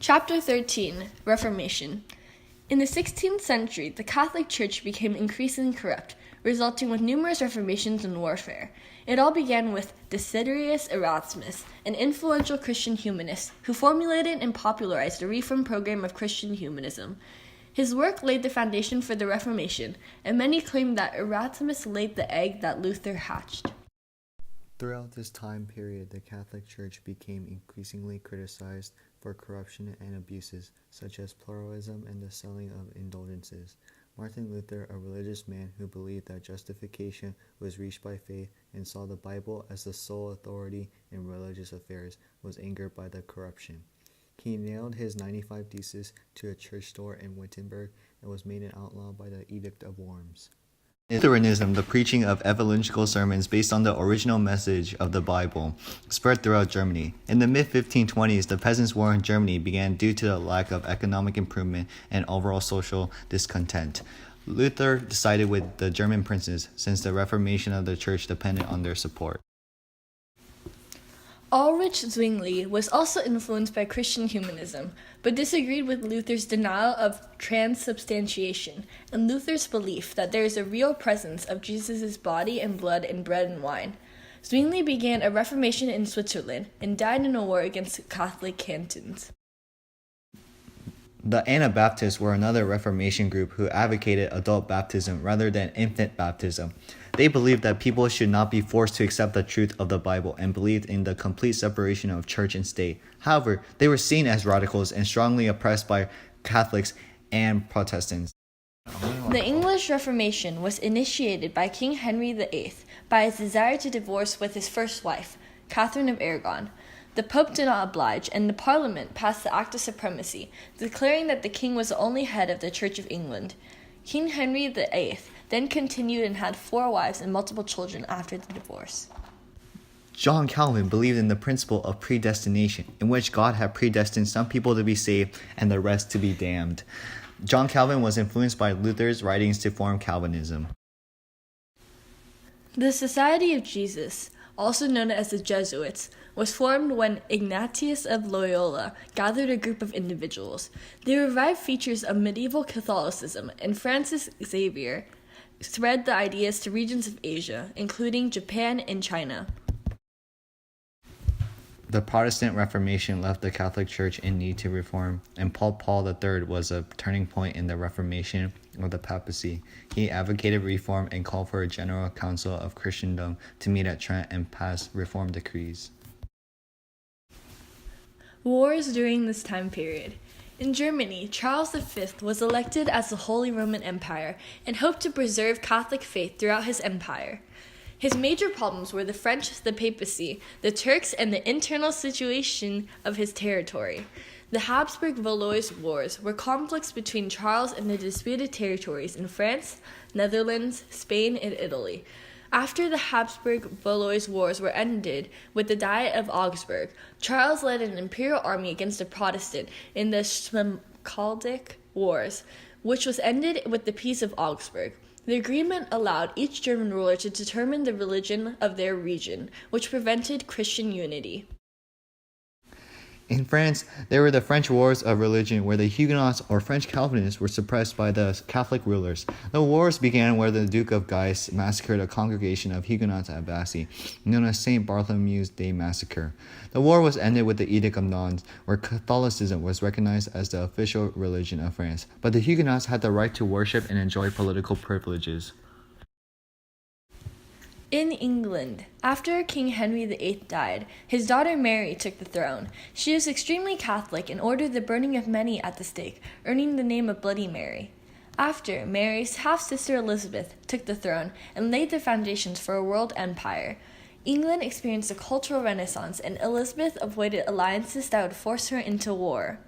Chapter 13, Reformation. In the 16th century, the Catholic Church became increasingly corrupt, resulting with numerous reformations and warfare. It all began with Desiderius Erasmus, an influential Christian humanist who formulated and popularized a reform program of Christian humanism. His work laid the foundation for the Reformation, and many claim that Erasmus laid the egg that Luther hatched. Throughout this time period, the Catholic Church became increasingly criticized for corruption and abuses, such as pluralism and the selling of indulgences. Martin Luther, a religious man who believed that justification was reached by faith and saw the Bible as the sole authority in religious affairs, was angered by the corruption. He nailed his 95 Theses to a church door in Wittenberg and was made an outlaw by the Edict of Worms. In Lutheranism, the preaching of evangelical sermons based on the original message of the Bible spread throughout Germany. In the mid-1520s, the Peasants' War in Germany began due to the lack of economic improvement and overall social discontent. Luther sided with the German princes since the reformation of the church depended on their support. Ulrich Zwingli was also influenced by Christian humanism, but disagreed with Luther's denial of transubstantiation and Luther's belief that there is a real presence of Jesus' body and blood in bread and wine. Zwingli began a reformation in Switzerland and died in a war against Catholic cantons. The Anabaptists were another Reformation group who advocated adult baptism rather than infant baptism. They believed that people should not be forced to accept the truth of the Bible and believed in the complete separation of church and state. However, they were seen as radicals and strongly oppressed by Catholics and Protestants. The English Reformation was initiated by King Henry VIII by his desire to divorce with his first wife, Catherine of Aragon. The Pope did not oblige, and the Parliament passed the Act of Supremacy, declaring that the king was the only head of the Church of England. King Henry VIII then continued and had 4 wives and multiple children after the divorce. John Calvin believed in the principle of predestination, in which God had predestined some people to be saved and the rest to be damned. John Calvin was influenced by Luther's writings to form Calvinism. The Society of Jesus, also known as the Jesuits, was formed when Ignatius of Loyola gathered a group of individuals. They revived features of medieval Catholicism, and Francis Xavier spread the ideas to regions of Asia, including Japan and China. The Protestant Reformation left the Catholic Church in need to reform, and Pope Paul III was a turning point in the Reformation of the papacy. He advocated reform and called for a general council of Christendom to meet at Trent and pass reform decrees. Wars during this time period. In Germany, Charles V was elected as the Holy Roman Empire and hoped to preserve Catholic faith throughout his empire. His major problems were the French, the papacy, the Turks, and the internal situation of his territory. The Habsburg-Valois Wars were conflicts between Charles and the disputed territories in France, Netherlands, Spain, and Italy. After the Habsburg-Valois Wars were ended with the Diet of Augsburg, Charles led an imperial army against the Protestant in the Schmalkaldic Wars, which was ended with the Peace of Augsburg. The agreement allowed each German ruler to determine the religion of their region, which prevented Christian unity. In France, there were the French Wars of Religion, where the Huguenots or French Calvinists were suppressed by the Catholic rulers. The wars began where the Duke of Guise massacred a congregation of Huguenots at Vassy, known as St. Bartholomew's Day Massacre. The war was ended with the Edict of Nantes, where Catholicism was recognized as the official religion of France, but the Huguenots had the right to worship and enjoy political privileges. In England, after King Henry VIII died, his daughter Mary took the throne. She was extremely Catholic and ordered the burning of many at the stake, earning the name of Bloody Mary. After, Mary's half-sister Elizabeth took the throne and laid the foundations for a world empire. England experienced a cultural renaissance, and Elizabeth avoided alliances that would force her into war.